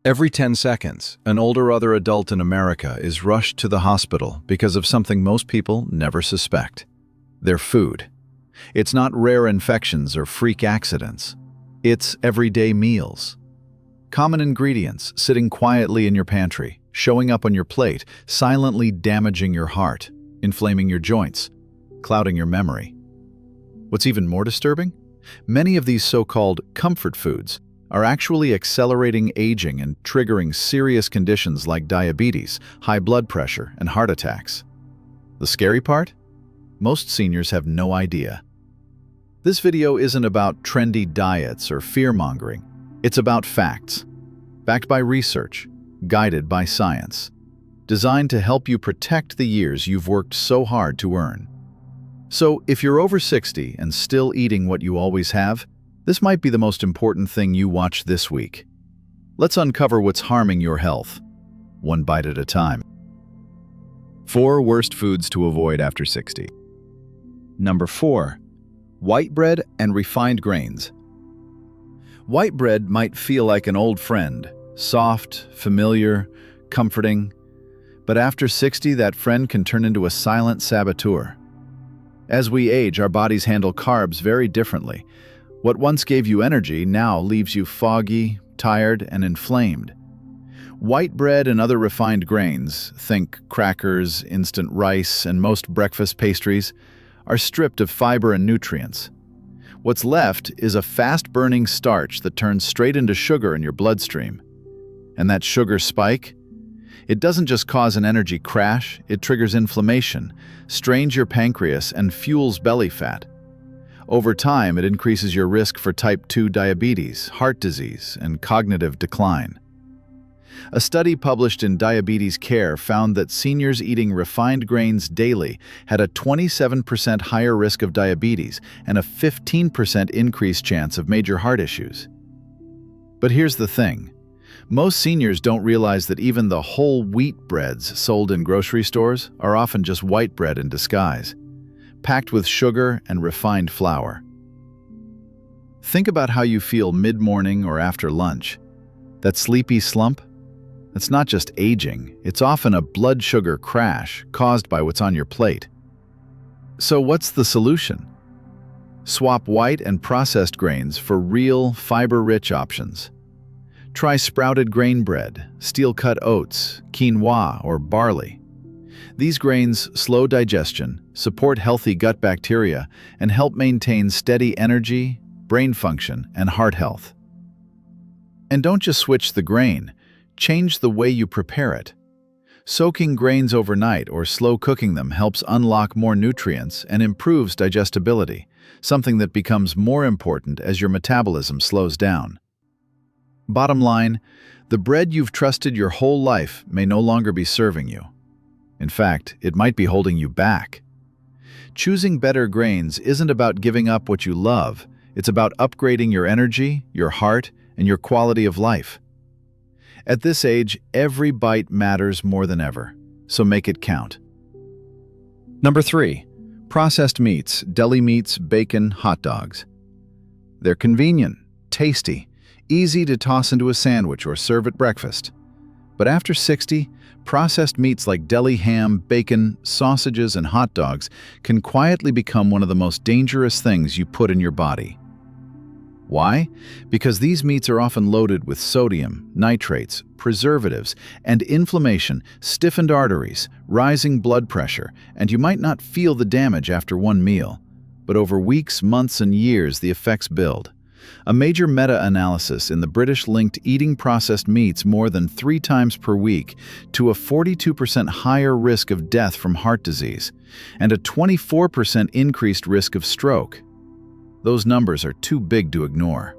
Every 10 seconds, an older or other adult in America is rushed to the hospital because of something most people never suspect: their food. It's not rare infections or freak accidents. It's everyday meals. Common ingredients sitting quietly in your pantry, showing up on your plate, silently damaging your heart, inflaming your joints, clouding your memory. What's even more disturbing? Many of these so-called comfort foods are actually accelerating aging and triggering serious conditions like diabetes, high blood pressure, and heart attacks. The scary part? Most seniors have no idea. This video isn't about trendy diets or fear-mongering. It's about facts, backed by research, guided by science, designed to help you protect the years you've worked so hard to earn. So, if you're over 60 and still eating what you always have, this might be the most important thing you watch this week. Let's uncover what's harming your health, one bite at a time. 4 worst foods to avoid after 60. Number 4. White bread and refined grains. White bread might feel like an old friend, soft, familiar, comforting, but after 60, that friend can turn into a silent saboteur. As we age, our bodies handle carbs very differently. What once gave you energy now leaves you foggy, tired, and inflamed. White bread and other refined grains, think crackers, instant rice, and most breakfast pastries, are stripped of fiber and nutrients. What's left is a fast-burning starch that turns straight into sugar in your bloodstream. And that sugar spike? It doesn't just cause an energy crash, it triggers inflammation, strains your pancreas, and fuels belly fat. Over time, it increases your risk for type 2 diabetes, heart disease, and cognitive decline. A study published in Diabetes Care found that seniors eating refined grains daily had a 27% higher risk of diabetes and a 15% increased chance of major heart issues. But here's the thing. Most seniors don't realize that even the whole wheat breads sold in grocery stores are often just white bread in disguise, packed with sugar and refined flour. Think about how you feel mid-morning or after lunch. That sleepy slump? That's not just aging, it's often a blood sugar crash caused by what's on your plate. So what's the solution? Swap white and processed grains for real, fiber-rich options. Try sprouted grain bread, steel-cut oats, quinoa, or barley. These grains slow digestion, support healthy gut bacteria, and help maintain steady energy, brain function, and heart health. And don't just switch the grain, change the way you prepare it. Soaking grains overnight or slow cooking them helps unlock more nutrients and improves digestibility, something that becomes more important as your metabolism slows down. Bottom line, the bread you've trusted your whole life may no longer be serving you. In fact, it might be holding you back. Choosing better grains isn't about giving up what you love, it's about upgrading your energy, your heart, and your quality of life. At this age, every bite matters more than ever, so make it count. Number 3. Processed meats, deli meats, bacon, hot dogs. They're convenient, tasty, easy to toss into a sandwich or serve at breakfast. But after 60, processed meats like deli ham, bacon, sausages, and hot dogs can quietly become one of the most dangerous things you put in your body. Why? Because these meats are often loaded with sodium, nitrates, preservatives, and inflammation, stiffened arteries, rising blood pressure, and you might not feel the damage after one meal. But over weeks, months, and years, the effects build. A major meta-analysis in the British linked eating processed meats more than 3 times per week to a 42% higher risk of death from heart disease and a 24% increased risk of stroke. Those numbers are too big to ignore.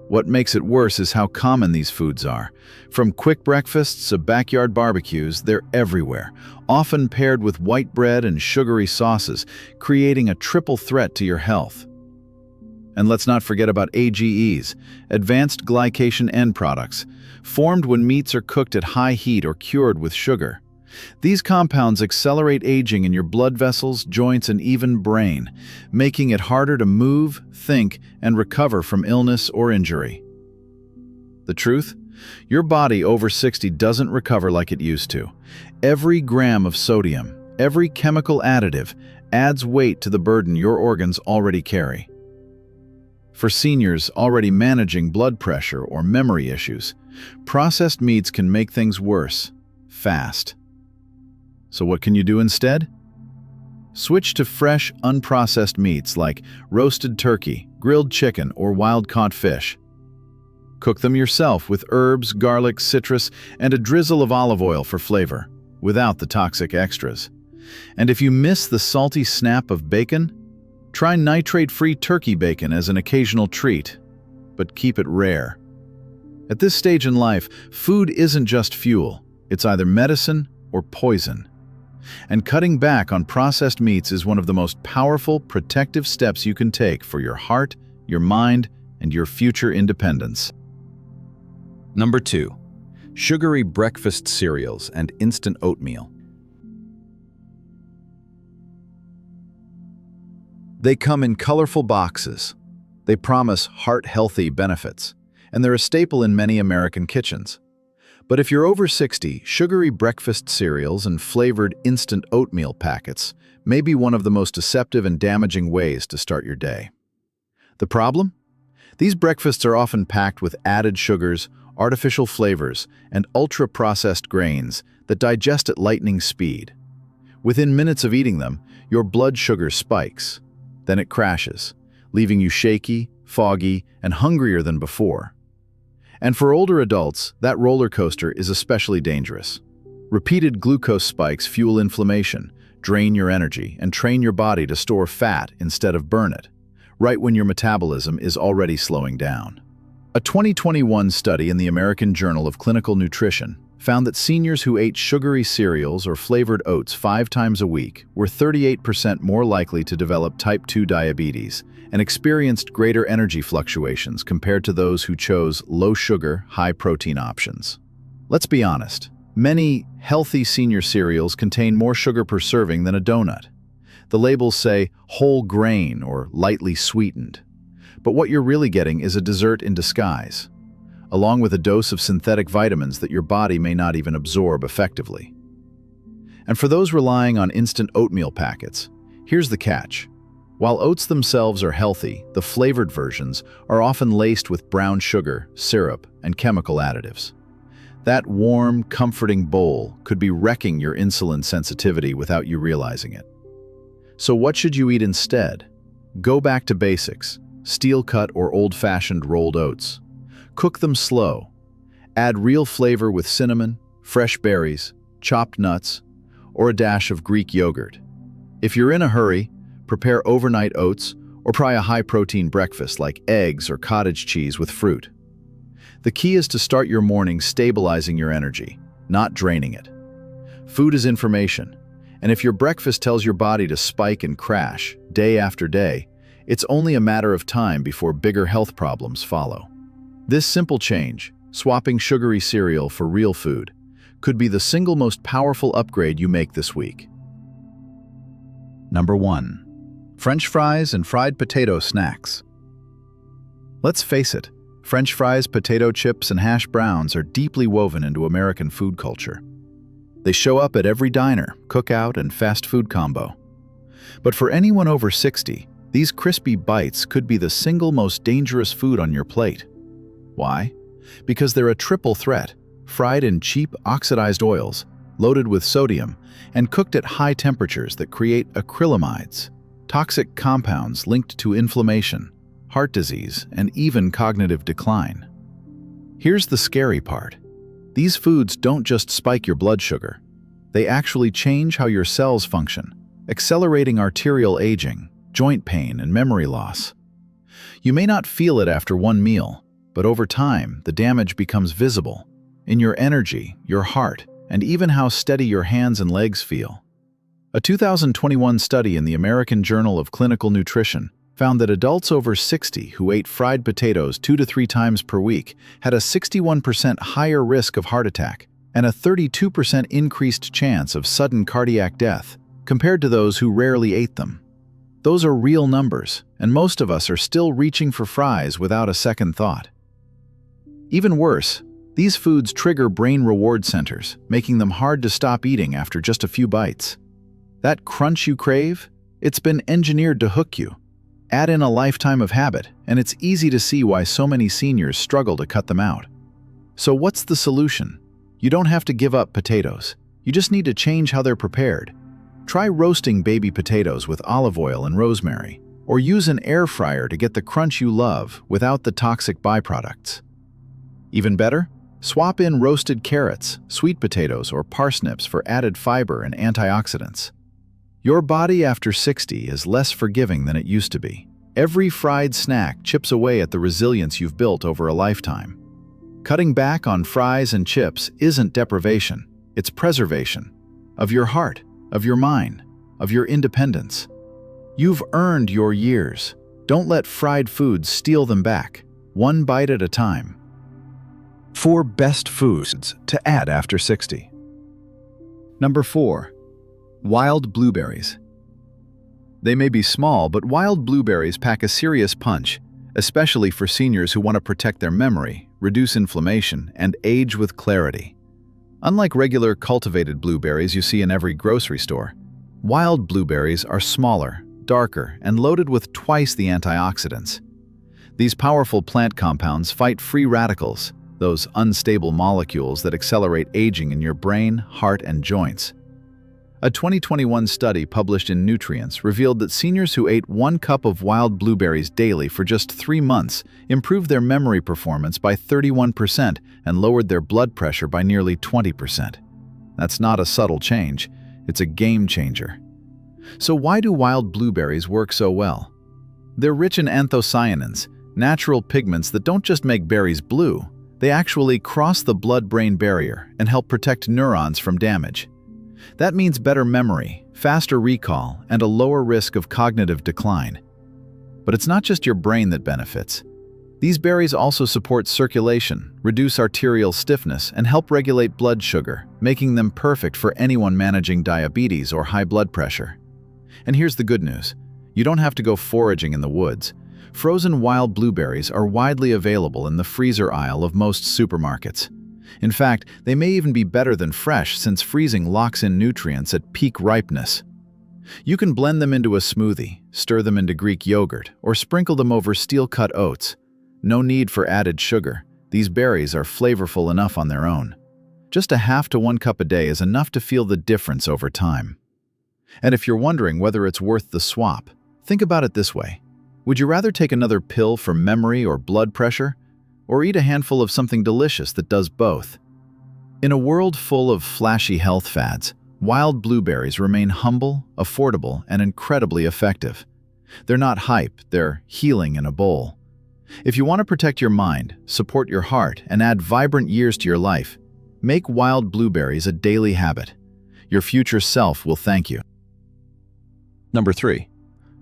What makes it worse is how common these foods are. From quick breakfasts to backyard barbecues, they're everywhere, often paired with white bread and sugary sauces, creating a triple threat to your health. And let's not forget about AGEs, advanced glycation end products, formed when meats are cooked at high heat or cured with sugar. These compounds accelerate aging in your blood vessels, joints, and even brain, making it harder to move, think, and recover from illness or injury. The truth? Your body over 60 doesn't recover like it used to. Every gram of sodium, every chemical additive, adds weight to the burden your organs already carry. For seniors already managing blood pressure or memory issues, processed meats can make things worse, fast. So what can you do instead? Switch to fresh, unprocessed meats like roasted turkey, grilled chicken, or wild-caught fish. Cook them yourself with herbs, garlic, citrus, and a drizzle of olive oil for flavor, without the toxic extras. And if you miss the salty snap of bacon, try nitrate-free turkey bacon as an occasional treat, but keep it rare. At this stage in life, food isn't just fuel, it's either medicine or poison. And cutting back on processed meats is one of the most powerful protective steps you can take for your heart, your mind, and your future independence. Number 2. Sugary breakfast cereals and instant oatmeal. They come in colorful boxes. They promise heart-healthy benefits, and they're a staple in many American kitchens. But if you're over 60, sugary breakfast cereals and flavored instant oatmeal packets may be one of the most deceptive and damaging ways to start your day. The problem? These breakfasts are often packed with added sugars, artificial flavors, and ultra-processed grains that digest at lightning speed. Within minutes of eating them, your blood sugar spikes. Then it crashes, leaving you shaky, foggy, and hungrier than before. And for older adults, that roller coaster is especially dangerous. Repeated glucose spikes fuel inflammation, drain your energy, and train your body to store fat instead of burn it, right when your metabolism is already slowing down. A 2021 study in the American Journal of Clinical Nutrition found that seniors who ate sugary cereals or flavored oats 5 times a week were 38% more likely to develop type 2 diabetes and experienced greater energy fluctuations compared to those who chose low-sugar, high-protein options. Let's be honest, many healthy senior cereals contain more sugar per serving than a donut. The labels say whole grain or lightly sweetened. But what you're really getting is a dessert in disguise, along with a dose of synthetic vitamins that your body may not even absorb effectively. And for those relying on instant oatmeal packets, here's the catch. While oats themselves are healthy, the flavored versions are often laced with brown sugar, syrup, and chemical additives. That warm, comforting bowl could be wrecking your insulin sensitivity without you realizing it. So what should you eat instead? Go back to basics, steel-cut or old-fashioned rolled oats. Cook them slow. Add real flavor with cinnamon, fresh berries, chopped nuts, or a dash of Greek yogurt. If you're in a hurry, prepare overnight oats or try a high-protein breakfast like eggs or cottage cheese with fruit. The key is to start your morning stabilizing your energy, not draining it. Food is information, and if your breakfast tells your body to spike and crash day after day, it's only a matter of time before bigger health problems follow. This simple change, swapping sugary cereal for real food, could be the single most powerful upgrade you make this week. Number 1. French fries and fried potato snacks. Let's face it, French fries, potato chips, and hash browns are deeply woven into American food culture. They show up at every diner, cookout, and fast food combo. But for anyone over 60, these crispy bites could be the single most dangerous food on your plate. Why? Because they're a triple threat, fried in cheap, oxidized oils, loaded with sodium, and cooked at high temperatures that create acrylamides, toxic compounds linked to inflammation, heart disease, and even cognitive decline. Here's the scary part. These foods don't just spike your blood sugar. They actually change how your cells function, accelerating arterial aging, joint pain, and memory loss. You may not feel it after one meal, but over time, the damage becomes visible in your energy, your heart, and even how steady your hands and legs feel. A 2021 study in the American Journal of Clinical Nutrition found that adults over 60 who ate fried potatoes 2 to 3 times per week had a 61% higher risk of heart attack and a 32% increased chance of sudden cardiac death compared to those who rarely ate them. Those are real numbers, and most of us are still reaching for fries without a second thought. Even worse, These foods trigger brain reward centers, making them hard to stop eating after just a few bites. That crunch you crave? It's been engineered to hook you. Add in a lifetime of habit, and it's easy to see why so many seniors struggle to cut them out. So what's the solution? You don't have to give up potatoes. You just need to change how they're prepared. Try roasting baby potatoes with olive oil and rosemary, or use an air fryer to get the crunch you love without the toxic byproducts. Even better? Swap in roasted carrots, sweet potatoes, or parsnips for added fiber and antioxidants. Your body after 60 is less forgiving than it used to be. Every fried snack chips away at the resilience you've built over a lifetime. Cutting back on fries and chips isn't deprivation, it's preservation. Of your heart, of your mind, of your independence. You've earned your years. Don't let fried foods steal them back, one bite at a time. 4 best foods to add after 60. Number 4. Wild blueberries. They may be small, but wild blueberries pack a serious punch, especially for seniors who want to protect their memory, reduce inflammation, and age with clarity. Unlike regular cultivated blueberries you see in every grocery store, wild blueberries are smaller, darker, and loaded with twice the antioxidants. These powerful plant compounds fight free radicals, those unstable molecules that accelerate aging in your brain, heart, and joints. A 2021 study published in Nutrients revealed that seniors who ate 1 cup of wild blueberries daily for just 3 months improved their memory performance by 31% and lowered their blood pressure by nearly 20%. That's not a subtle change, it's a game changer. So why do wild blueberries work so well? They're rich in anthocyanins, natural pigments that don't just make berries blue, they actually cross the blood-brain barrier and help protect neurons from damage. That means better memory, faster recall, and a lower risk of cognitive decline. But it's not just your brain that benefits. These berries also support circulation, reduce arterial stiffness, and help regulate blood sugar, making them perfect for anyone managing diabetes or high blood pressure. And here's the good news. You don't have to go foraging in the woods. Frozen wild blueberries are widely available in the freezer aisle of most supermarkets. In fact, they may even be better than fresh since freezing locks in nutrients at peak ripeness. You can blend them into a smoothie, stir them into Greek yogurt, or sprinkle them over steel-cut oats. No need for added sugar. These berries are flavorful enough on their own. Just a half to 1 cup a day is enough to feel the difference over time. And if you're wondering whether it's worth the swap, think about it this way. Would you rather take another pill for memory or blood pressure, or eat a handful of something delicious that does both? In a world full of flashy health fads, wild blueberries remain humble, affordable, and incredibly effective. They're not hype, they're healing in a bowl. If you want to protect your mind, support your heart, and add vibrant years to your life, make wild blueberries a daily habit. Your future self will thank you. Number 3.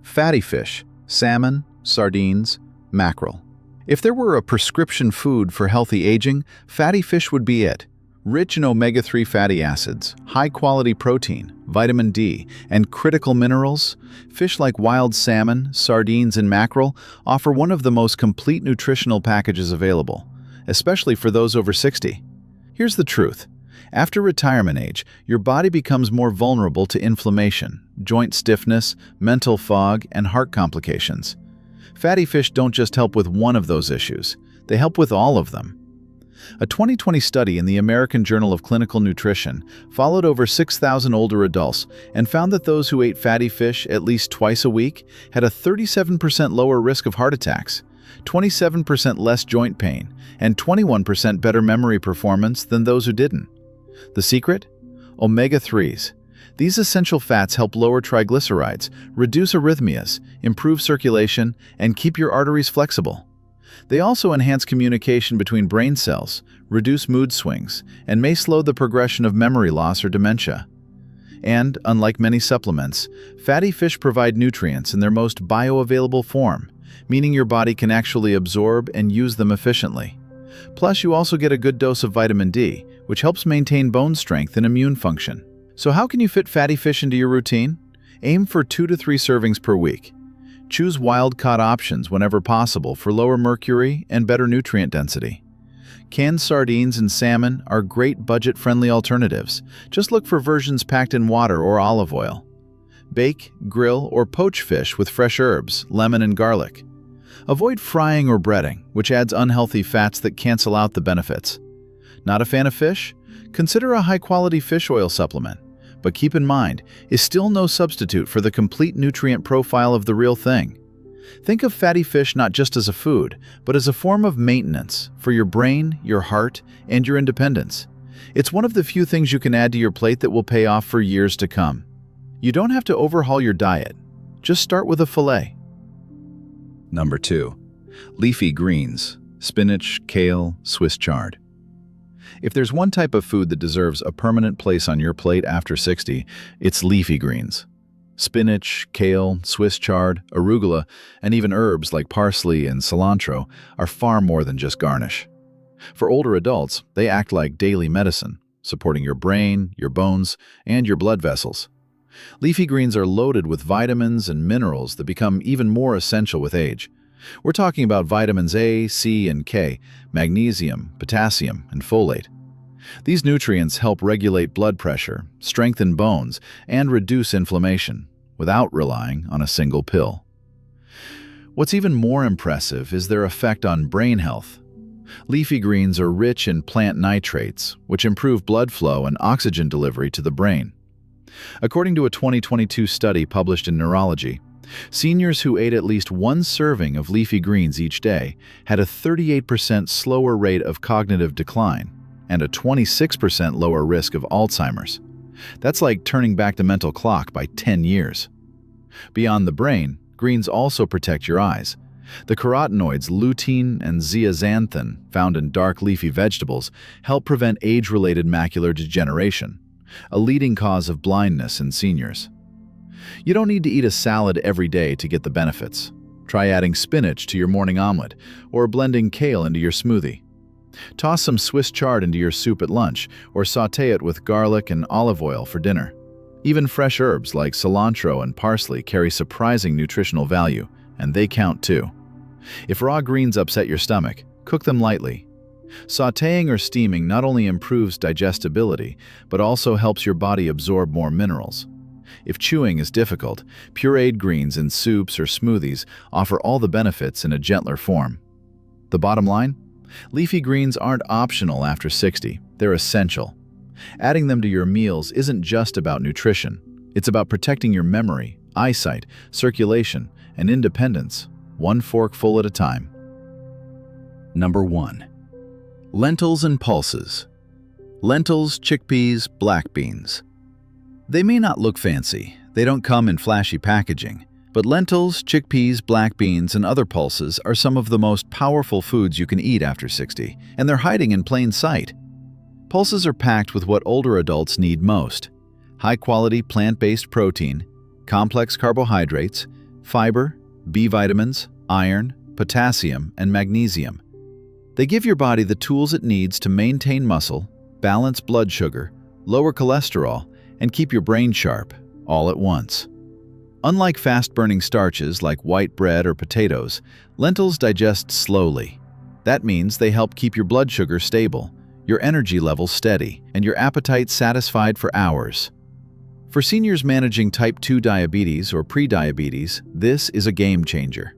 Fatty fish, salmon, sardines, mackerel. If there were a prescription food for healthy aging, fatty fish would be it. Rich in omega-3 fatty acids, high-quality protein, vitamin D, and critical minerals, fish like wild salmon, sardines, and mackerel offer one of the most complete nutritional packages available, especially for those over 60. Here's the truth. After retirement age, your body becomes more vulnerable to inflammation, joint stiffness, mental fog, and heart complications. Fatty fish don't just help with one of those issues, they help with all of them. A 2020 study in the American Journal of Clinical Nutrition followed over 6,000 older adults and found that those who ate fatty fish at least twice a week had a 37% lower risk of heart attacks, 27% less joint pain, and 21% better memory performance than those who didn't. The secret? Omega-3s. These essential fats help lower triglycerides, reduce arrhythmias, improve circulation, and keep your arteries flexible. They also enhance communication between brain cells, reduce mood swings, and may slow the progression of memory loss or dementia. And, unlike many supplements, fatty fish provide nutrients in their most bioavailable form, meaning your body can actually absorb and use them efficiently. Plus, you also get a good dose of vitamin D, which helps maintain bone strength and immune function. So how can you fit fatty fish into your routine? Aim for 2 to 3 servings per week. Choose wild-caught options whenever possible for lower mercury and better nutrient density. Canned sardines and salmon are great budget-friendly alternatives. Just look for versions packed in water or olive oil. Bake, grill, or poach fish with fresh herbs, lemon, and garlic. Avoid frying or breading, which adds unhealthy fats that cancel out the benefits. Not a fan of fish? Consider a high-quality fish oil supplement. But keep in mind, it's still no substitute for the complete nutrient profile of the real thing. Think of fatty fish not just as a food, but as a form of maintenance for your brain, your heart, and your independence. It's one of the few things you can add to your plate that will pay off for years to come. You don't have to overhaul your diet. Just start with a fillet. Number 2. Leafy greens, spinach, kale, Swiss chard. If there's one type of food that deserves a permanent place on your plate after 60, it's leafy greens. Spinach, kale, Swiss chard, arugula, and even herbs like parsley and cilantro are far more than just garnish. For older adults, they act like daily medicine, supporting your brain, your bones, and your blood vessels. Leafy greens are loaded with vitamins and minerals that become even more essential with age. We're talking about vitamins A, C, and K, magnesium, potassium, and folate. These nutrients help regulate blood pressure, strengthen bones, and reduce inflammation, without relying on a single pill. What's even more impressive is their effect on brain health. Leafy greens are rich in plant nitrates, which improve blood flow and oxygen delivery to the brain. According to a 2022 study published in Neurology, seniors who ate at least one serving of leafy greens each day had a 38% slower rate of cognitive decline and a 26% lower risk of Alzheimer's. That's like turning back the mental clock by 10 years. Beyond the brain, greens also protect your eyes. The carotenoids lutein and zeaxanthin, found in dark leafy vegetables, help prevent age-related macular degeneration, a leading cause of blindness in seniors. You don't need to eat a salad every day to get the benefits. Try adding spinach to your morning omelet or blending kale into your smoothie. Toss some Swiss chard into your soup at lunch or sauté it with garlic and olive oil for dinner. Even fresh herbs like cilantro and parsley carry surprising nutritional value, and they count too. If raw greens upset your stomach, cook them lightly. Sautéing or steaming not only improves digestibility, but also helps your body absorb more minerals. If chewing is difficult, pureed greens in soups or smoothies offer all the benefits in a gentler form. The bottom line? Leafy greens aren't optional after 60, they're essential. Adding them to your meals isn't just about nutrition. It's about protecting your memory, eyesight, circulation, and independence, one forkful at a time. Number 1. Lentils and pulses. Lentils, chickpeas, black beans. They may not look fancy, they don't come in flashy packaging, but lentils, chickpeas, black beans, and other pulses are some of the most powerful foods you can eat after 60, and they're hiding in plain sight. Pulses are packed with what older adults need most: high-quality plant-based protein, complex carbohydrates, fiber, B vitamins, iron, potassium, and magnesium. They give your body the tools it needs to maintain muscle, balance blood sugar, lower cholesterol, and keep your brain sharp, all at once. Unlike fast-burning starches like white bread or potatoes, lentils digest slowly. That means they help keep your blood sugar stable, your energy levels steady, and your appetite satisfied for hours. For seniors managing type 2 diabetes or prediabetes, this is a game changer.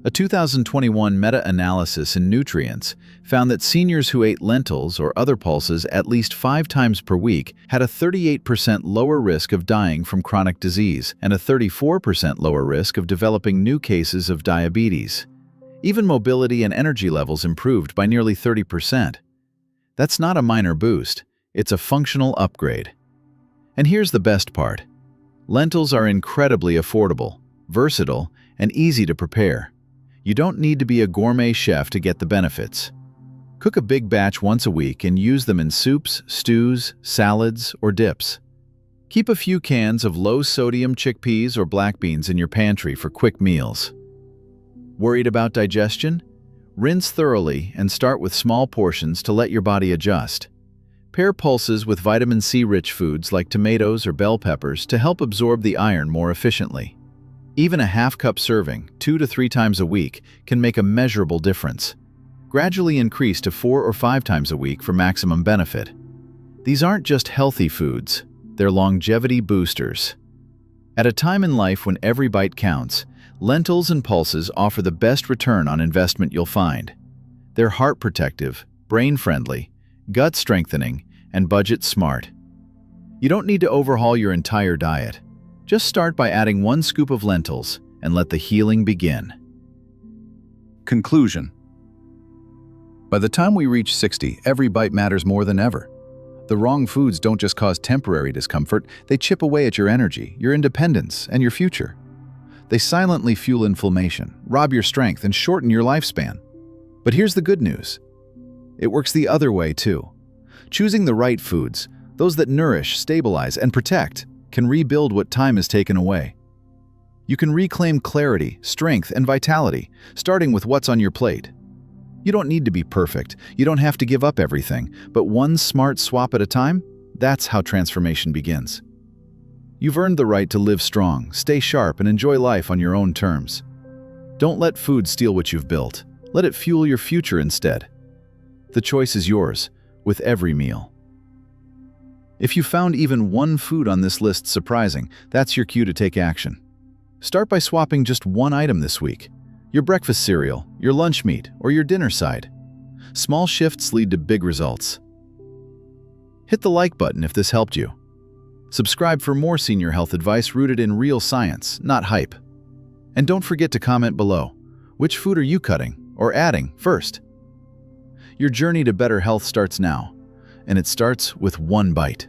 A 2021 meta-analysis in Nutrients found that seniors who ate lentils or other pulses at least 5 times per week had a 38% lower risk of dying from chronic disease and a 34% lower risk of developing new cases of diabetes. Even mobility and energy levels improved by nearly 30%. That's not a minor boost, it's a functional upgrade. And here's the best part. Lentils are incredibly affordable, versatile, and easy to prepare. You don't need to be a gourmet chef to get the benefits. Cook a big batch once a week and use them in soups, stews, salads, or dips. Keep a few cans of low-sodium chickpeas or black beans in your pantry for quick meals. Worried about digestion? Rinse thoroughly and start with small portions to let your body adjust. Pair pulses with vitamin C-rich foods like tomatoes or bell peppers to help absorb the iron more efficiently. Even a half-cup serving, 2 to 3 times a week, can make a measurable difference. Gradually increase to 4 or 5 times a week for maximum benefit. These aren't just healthy foods, they're longevity boosters. At a time in life when every bite counts, lentils and pulses offer the best return on investment you'll find. They're heart protective, brain friendly, gut strengthening, and budget smart. You don't need to overhaul your entire diet. Just start by adding 1 scoop of lentils and let the healing begin. Conclusion. By the time we reach 60, every bite matters more than ever. The wrong foods don't just cause temporary discomfort, they chip away at your energy, your independence, and your future. They silently fuel inflammation, rob your strength, and shorten your lifespan. But here's the good news. It works the other way too. Choosing the right foods, those that nourish, stabilize, and protect, can rebuild what time has taken away. You can reclaim clarity, strength, and vitality, starting with what's on your plate. You don't need to be perfect, you don't have to give up everything, but one smart swap at a time, that's how transformation begins. You've earned the right to live strong, stay sharp, and enjoy life on your own terms. Don't let food steal what you've built. Let it fuel your future instead. The choice is yours, with every meal. If you found even one food on this list surprising, that's your cue to take action. Start by swapping just one item this week. Your breakfast cereal, your lunch meat, or your dinner side. Small shifts lead to big results. Hit the like button if this helped you. Subscribe for more senior health advice rooted in real science, not hype. And don't forget to comment below. Which food are you cutting or adding first? Your journey to better health starts now, and it starts with one bite.